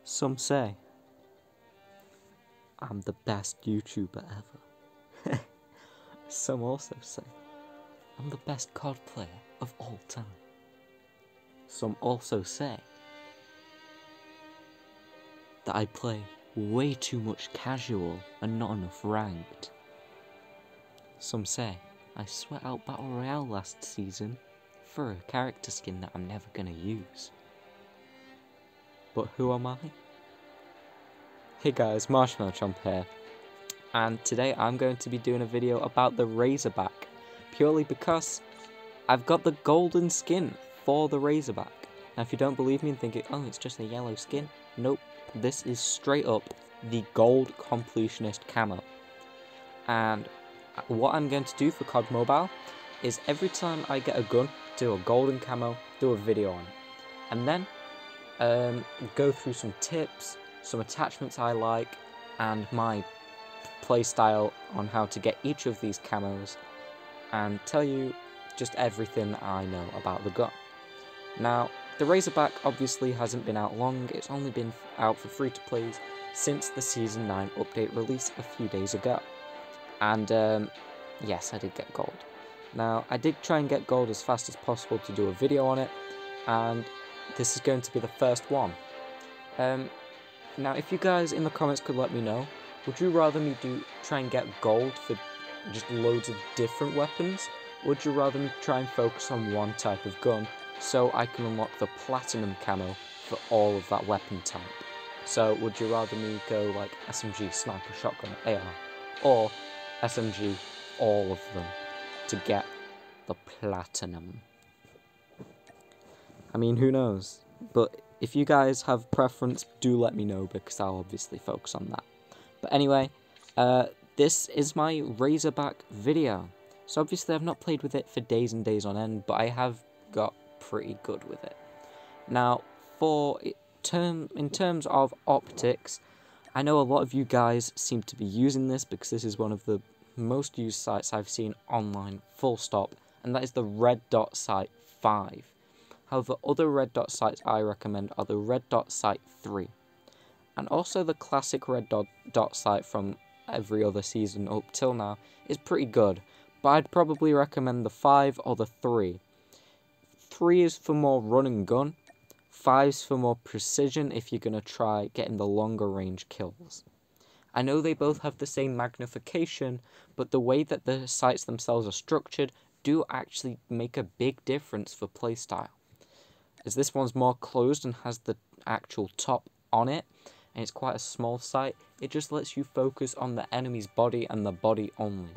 Some say I'm the best YouTuber ever. Some also say I'm the best CoD player of all time. Some also say that I play way too much casual and not enough ranked. Some say I sweat out Battle Royale last season for a character skin that I'm never gonna use. But who am I? Hey guys, Marshmallow Chomp here, and today I'm going to be doing a video about the Razorback, purely because I've got the golden skin for the Razorback. Now if you don't believe me and think, oh, it's just a yellow skin, nope, this is straight up the gold completionist camo. And what I'm going to do for CoD Mobile is every time I get a gun, do a golden camo, do a video on it, and then go through some tips, some attachments I like, and my playstyle on how to get each of these camos, and tell you just everything I know about the gun. Now, the Razorback obviously hasn't been out long, it's only been out for free-to-plays since the Season 9 update release a few days ago. And yes, I did get gold. Now, I did try and get gold as fast as possible to do a video on it, and this is going to be the first one. Now, if you guys in the comments could let me know, would you rather me try and get gold for just loads of different weapons, or would you rather me try and focus on one type of gun so I can unlock the platinum camo for all of that weapon type? So, would you rather me go like SMG, sniper, shotgun, AR, or SMG, all of them, to get the platinum? I mean, who knows? But if you guys have preference, do let me know, because I'll obviously focus on that. But anyway, this is my Razorback video. So obviously I've not played with it for days and days on end, but I have got pretty good with it. Now, in terms of optics, I know a lot of you guys seem to be using this because this is one of the most used sites I've seen online, full stop, and that is the Red Dot Site 5. However, other Red Dot sites I recommend are the Red Dot Site 3, and also the classic Red Dot site from every other season up till now is pretty good, but I'd probably recommend the 5 or the 3. 3 is for more run and gun, 5's for more precision if you're going to try getting the longer range kills. I know they both have the same magnification, but the way that the sites themselves are structured do actually make a big difference for playstyle. As this one's more closed and has the actual top on it, and it's quite a small site, it just lets you focus on the enemy's body and the body only.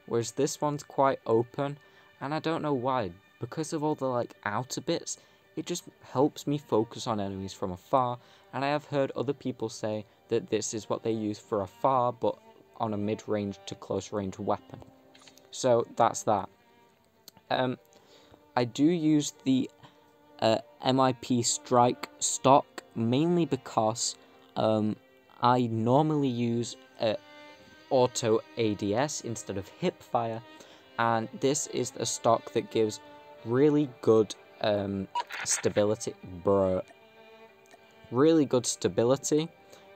Whereas this one's quite open, and I don't know why, because of all the like outer bits, it just helps me focus on enemies from afar, and I have heard other people say that this is what they use for afar, but on a mid-range to close-range weapon. So that's that. I do use the MIP Strike stock mainly because I normally use auto ADS instead of hip fire, and this is a stock that gives really good stability,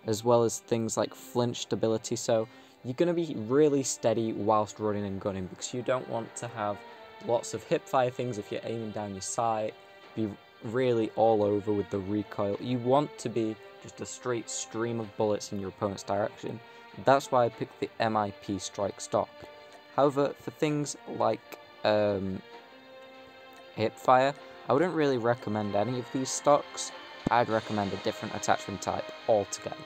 as well as things like flinch stability, so you're going to be really steady whilst running and gunning, because you don't want to have lots of hip fire things if you're aiming down your sight, be really all over with the recoil. You want to be just a straight stream of bullets in your opponent's direction. That's why I picked the MIP Strike stock. However, for things like hip fire, I wouldn't really recommend any of these stocks. I'd recommend a different attachment type altogether.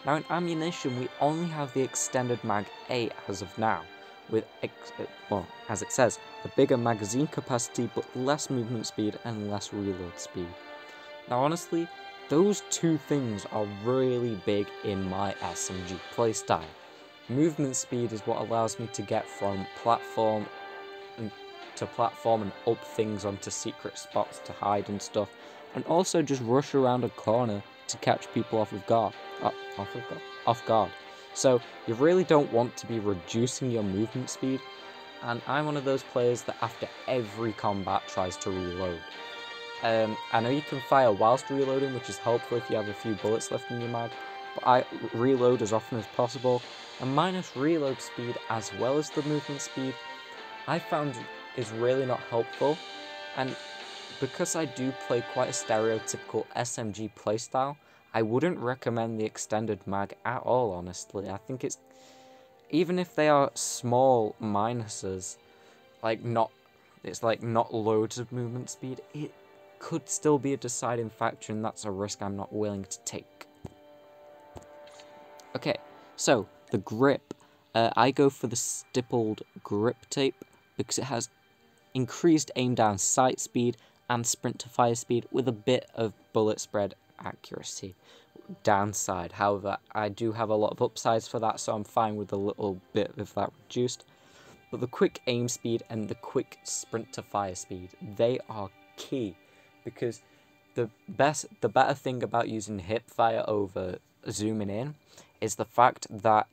Now in ammunition, we only have the extended mag 8 as of now, with, well, as it says, a bigger magazine capacity but less movement speed and less reload speed. Now honestly, those two things are really big in my SMG playstyle. Movement speed is what allows me to get from platform to platform and up things onto secret spots to hide and stuff, and also just rush around a corner to catch people off guard. So you really don't want to be reducing your movement speed, and I'm one of those players that after every combat tries to reload. I know you can fire whilst reloading, which is helpful if you have a few bullets left in your mag, but I reload as often as possible, and minus reload speed as well as the movement speed, I found is really not helpful, and because I do play quite a stereotypical SMG playstyle, I wouldn't recommend the extended mag at all, honestly. I think it's, even if they are small minuses, it's not loads of movement speed, it could still be a deciding factor, and that's a risk I'm not willing to take. Okay, so the grip, I go for the stippled grip tape because it has increased aim down sight speed and sprint to fire speed with a bit of bullet spread accuracy downside. However, I do have a lot of upsides for that, so I'm fine with a little bit of that reduced. But the quick aim speed and the quick sprint to fire speed, they are key, because the better thing about using hip fire over zooming in is the fact that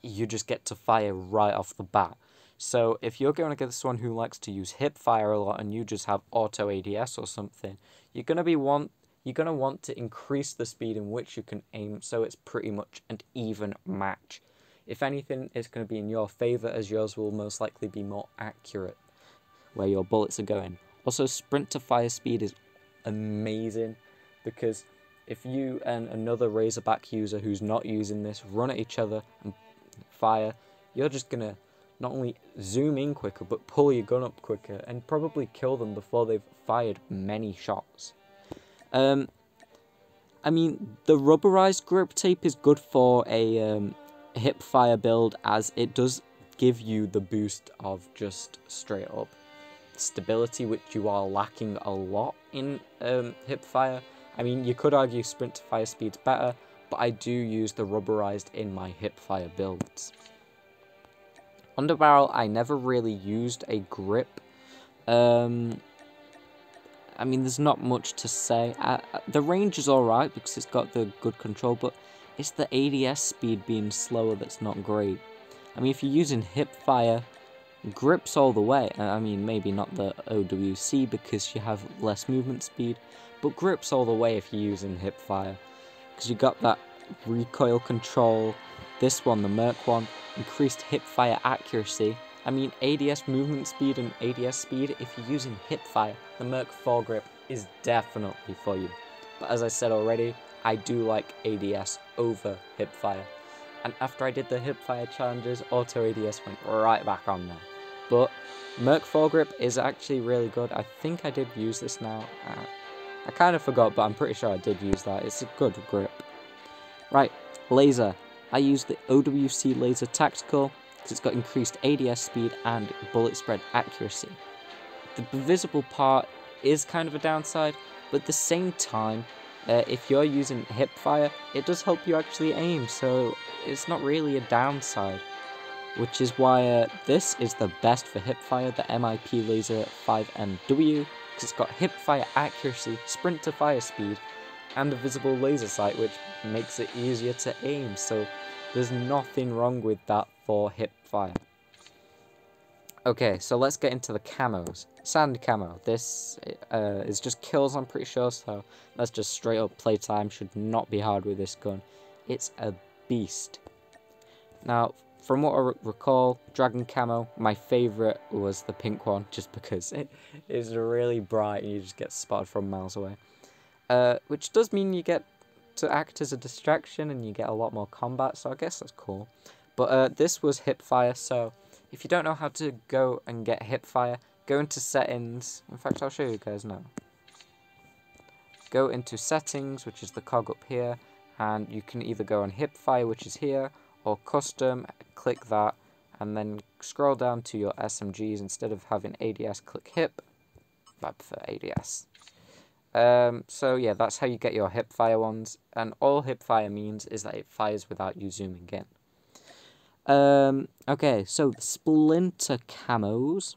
you just get to fire right off the bat. So if you're going against someone who likes to use hip fire a lot and you just have auto ADS or something, you're gonna want to increase the speed in which you can aim, so it's pretty much an even match. If anything, it's going to be in your favour, as yours will most likely be more accurate where your bullets are going. Also, sprint to fire speed is amazing, because if you and another Razorback user who's not using this run at each other and fire, you're just going to not only zoom in quicker, but pull your gun up quicker and probably kill them before they've fired many shots. I mean, the rubberized grip tape is good for a hip fire build, as it does give you the boost of just straight up stability, which you are lacking a lot in hip fire. I mean, you could argue sprint to fire speed's better, but I do use the rubberized in my hip fire builds. Underbarrel, I never really used a grip. I mean, there's not much to say. The range is alright because it's got the good control, but it's the ADS speed being slower that's not great. I mean, if you're using hip fire, grips all the way. I mean, maybe not the OWC because you have less movement speed, but grips all the way if you're using hip fire, because you got that recoil control. This one, the Merc one, increased hip fire accuracy. I mean, ADS movement speed and ADS speed, if you're using hip fire, the Merc 4 grip is definitely for you. But as I said already, I do like ADS over hip fire. And after I did the hip fire challenges, auto ADS went right back on there. But Merc 4 grip is actually really good. I think I did use this now. I kind of forgot, but I'm pretty sure I did use that. It's a good grip. Right, laser. I use the OWC Laser Tactical, because it's got increased ADS speed and bullet spread accuracy. The visible part is kind of a downside, but at the same time, if you're using hip fire, it does help you actually aim, so it's not really a downside. Which is why this is the best for hip fire, the MIP Laser 5MW, because it's got hip fire accuracy, sprint to fire speed, and a visible laser sight, which makes it easier to aim, so there's nothing wrong with that for hip fire. Okay, so let's get into the camos. Sand camo. This is just kills, I'm pretty sure, so that's just straight up playtime. Should not be hard with this gun. It's a beast. Now, from what I recall, Dragon camo, my favourite was the pink one, just because it is really bright and you just get spotted from miles away. Which does mean you get to act as a distraction and you get a lot more combat, so I guess that's cool. But this was hip fire, so if you don't know how to go and get hip fire, go into settings. In fact, I'll show you guys now. Go into settings, which is the cog up here, and you can either go on hip fire, which is here, or custom, click that, and then scroll down to your SMGs. Instead of having ADS, click hip. I prefer ADS. So yeah, that's how you get your hip fire ones, and all hip fire means is that it fires without you zooming in. Okay, so the splinter camos.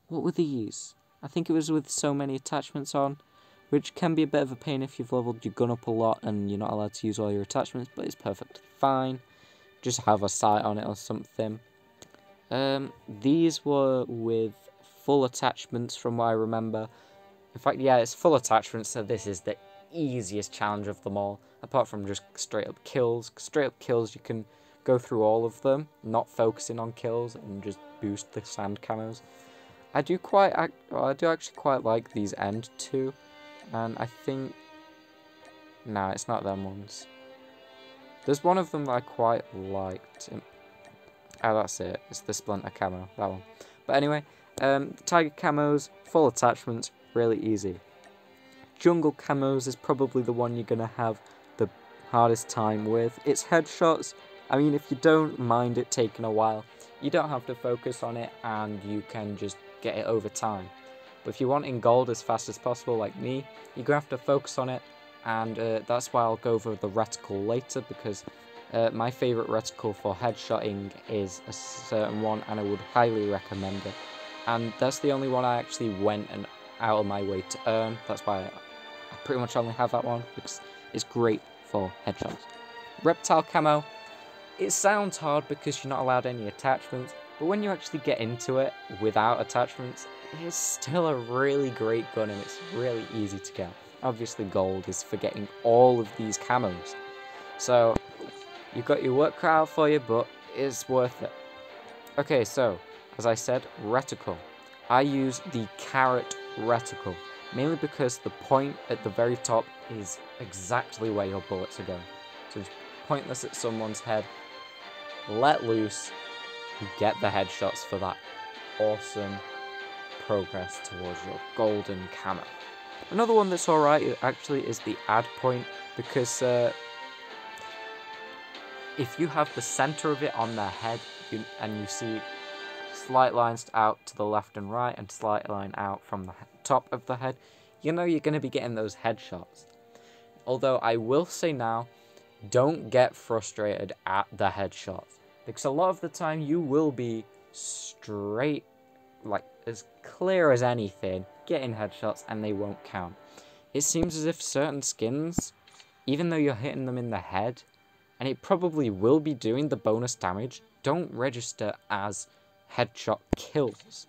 What were these? I think it was with so many attachments on, which can be a bit of a pain if you've leveled your gun up a lot and you're not allowed to use all your attachments, but it's perfectly fine. Just have a sight on it or something. These were with full attachments from what I remember. In fact, yeah, it's full attachments, so this is the easiest challenge of them all, apart from just straight up kills. Straight up kills, you can go through all of them, not focusing on kills, and just boost the sand camos. I do actually quite like these end two, and I think, nah, it's not them ones. There's one of them that I quite liked. Oh, that's it. It's the Splinter camo, that one. But anyway, Tiger camos, full attachments, really easy. Jungle camos is probably the one you're going to have the hardest time with. It's headshots. I mean, if you don't mind it taking a while, you don't have to focus on it and you can just get it over time. But if you're wanting gold as fast as possible like me, you're going to have to focus on it, and that's why I'll go over the reticle later, because my favourite reticle for headshotting is a certain one, and I would highly recommend it. And that's the only one I actually went and out of my way to earn. That's why I pretty much only have that one, because it's great for headshots. Reptile camo, it sounds hard because you're not allowed any attachments, but when you actually get into it without attachments, it's still a really great gun and it's really easy to get. Obviously gold is for getting all of these camos. So, you've got your work cut out for you, but it's worth it. Okay, so, as I said, reticle. I use the carrot reticle, mainly because the point at the very top is exactly where your bullets are going. So just point this at someone's head, let loose, and get the headshots for that awesome progress towards your golden camo. Another one that's alright actually is the add point, because if you have the center of it on their head and you see slight lines out to the left and right and slight line out from the top of the head, you know you're going to be getting those headshots. Although I will say now, don't get frustrated at the headshots, because a lot of the time you will be straight, like as clear as anything, getting headshots and they won't count. It seems as if certain skins, even though you're hitting them in the head, and it probably will be doing the bonus damage, don't register as headshot kills.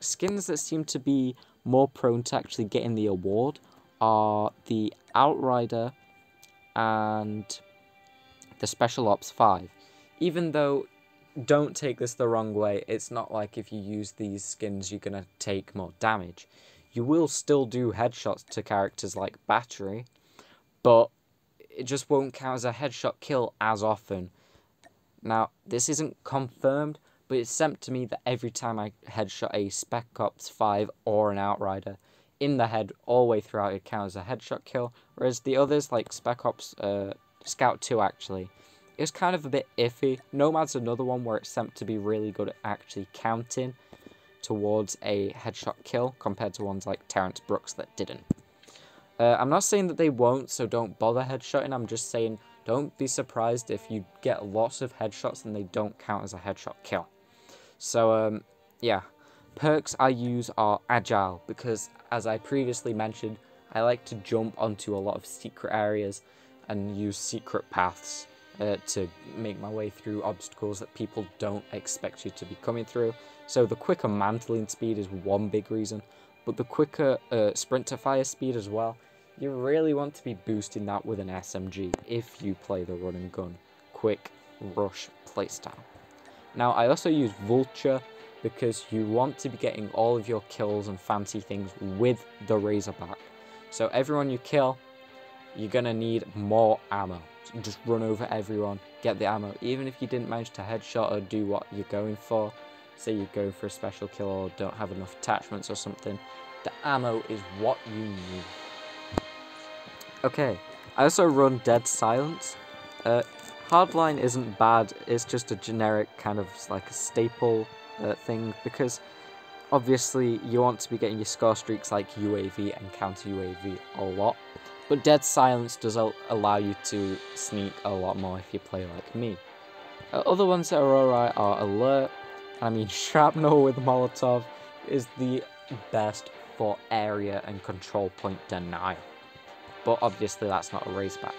Skins that seem to be more prone to actually getting the award are the Outrider and the Special Ops 5. Even though, don't take this the wrong way, it's not like if you use these skins you're going to take more damage. You will still do headshots to characters like Battery, but it just won't count as a headshot kill as often. Now, this isn't confirmed, but it's sent to me that every time I headshot a Spec Ops 5 or an Outrider in the head all the way throughout, it counts as a headshot kill, whereas the others, like Spec Ops Scout 2 actually, it's kind of a bit iffy. Nomad's another one where it's sent to be really good at actually counting towards a headshot kill compared to ones like Terrence Brooks that didn't. I'm not saying that they won't, so don't bother headshotting. I'm just saying don't be surprised if you get lots of headshots and they don't count as a headshot kill. So, yeah. Perks I use are Agile, because as I previously mentioned, I like to jump onto a lot of secret areas and use secret paths to make my way through obstacles that people don't expect you to be coming through. So the quicker mantling speed is one big reason, but the quicker sprint to fire speed as well. You really want to be boosting that with an SMG if you play the run and gun, quick rush playstyle. Now I also use Vulture because you want to be getting all of your kills and fancy things with the Razorback. So everyone you kill, you're going to need more ammo. So just run over everyone, get the ammo. Even if you didn't manage to headshot or do what you're going for, say you're going for a special kill or don't have enough attachments or something, the ammo is what you need. Okay, I also run Dead Silence. Hardline isn't bad, it's just a generic kind of like a staple thing, because obviously you want to be getting your score streaks like UAV and counter UAV a lot, but Dead Silence does allow you to sneak a lot more if you play like me. Other ones that are alright are Alert. I mean, Shrapnel with Molotov is the best for area and control point denial, but obviously that's not a Razorback.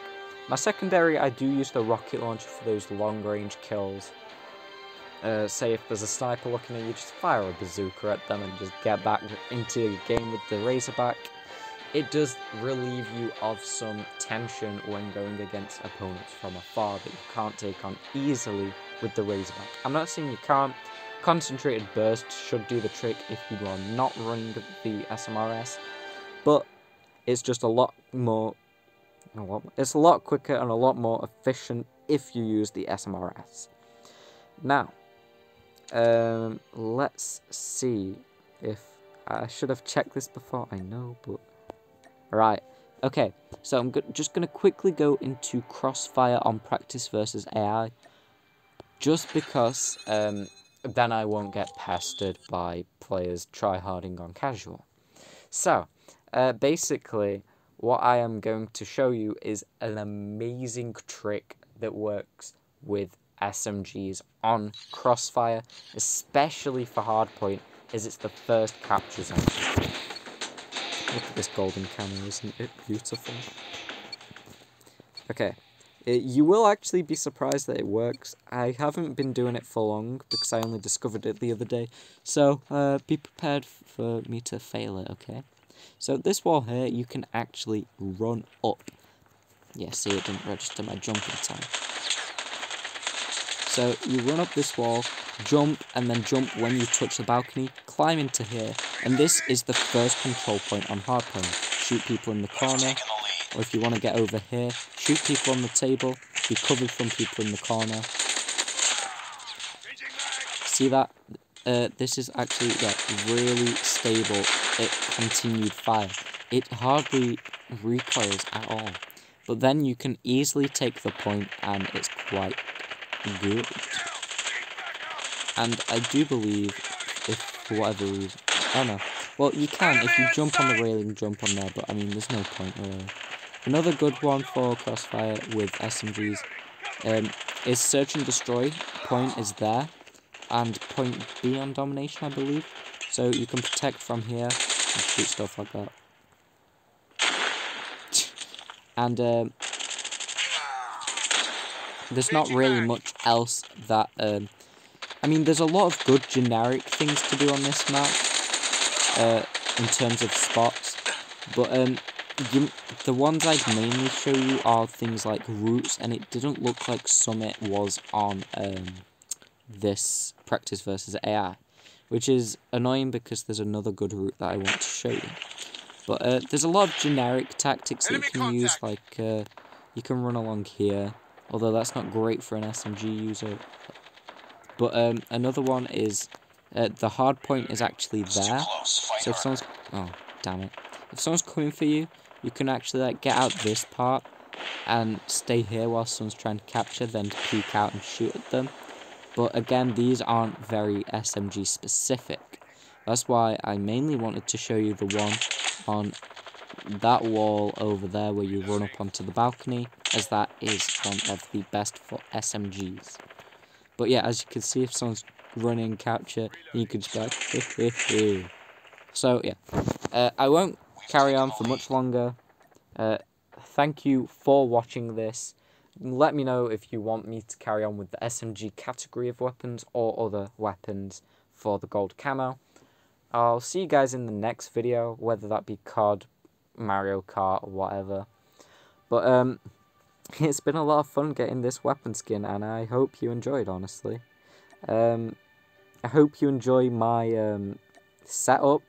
My secondary, I do use the rocket launcher for those long range kills. say if there's a sniper looking at you, just fire a bazooka at them and just get back into your game with the Razorback. It does relieve you of some tension when going against opponents from afar that you can't take on easily with the Razorback. I'm not saying you can't. Concentrated burst should do the trick if you are not running the SMRS, but it's just a lot more. It's a lot quicker and a lot more efficient if you use the SMRS. Now, let's see if I should have checked this before. I know, but right. Okay, so I'm just going to quickly go into Crossfire on practice versus AI, just because then I won't get pestered by players tryharding on casual. So, basically, what I am going to show you is an amazing trick that works with SMGs on Crossfire, especially for hardpoint, as it's the first capture zone. Look at this golden camo, isn't it beautiful? Okay, you will actually be surprised that it works. I haven't been doing it for long because I only discovered it the other day, so be prepared for me to fail it, okay? So this wall here, you can actually run up. Yeah, see, it didn't register my jump in time. So you run up this wall, jump, and then jump when you touch the balcony, climb into here, and this is the first control point on hardpoint. Shoot people in the corner, or if you want to get over here, shoot people on the table, be covered from people in the corner. See that? This is actually really stable, continued fire. It hardly recoils at all. But then you can easily take the point and it's quite good. And I do believe, if for whatever reason, oh no, well you can, if you jump on the railing, jump on there, but I mean there's no point really. Another good one for Crossfire with SMGs is Search and Destroy. Point is there, and point B on Domination, I believe. So you can protect from here and shoot stuff like that. And there's not really much else that I mean, there's a lot of good generic things to do on this map in terms of spots, but the ones I'd mainly show you are things like routes, and it didn't look like Summit was on this practice versus AI, which is annoying because there's another good route that I want to show you. But there's a lot of generic tactics that you can use, like you can run along here, although that's not great for an SMG user. But another one is the hard point is actually there. So if someone's if someone's coming for you, you can actually like get out this part and stay here while someone's trying to capture, then peek out and shoot at them. But again, these aren't very SMG specific. That's why I mainly wanted to show you the one on that wall over there where you run up onto the balcony, as that is one of the best for SMGs. But yeah, as you can see, if someone's running capture, you can just be like, heh. So yeah, I won't carry on for much longer. Thank you for watching this. Let me know if you want me to carry on with the SMG category of weapons or other weapons for the gold camo. I'll see you guys in the next video, whether that be CoD, Mario Kart, or whatever. But it's been a lot of fun getting this weapon skin, and I hope you enjoyed, honestly. I hope you enjoy my setup,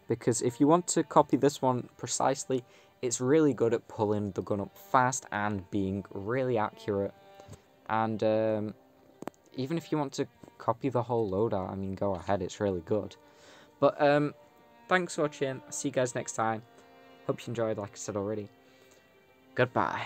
because if you want to copy this one precisely, it's really good at pulling the gun up fast and being really accurate. And even if you want to copy the whole loadout, I mean, go ahead, it's really good. But thanks for watching. I'll see you guys next time. Hope you enjoyed, like I said already. Goodbye.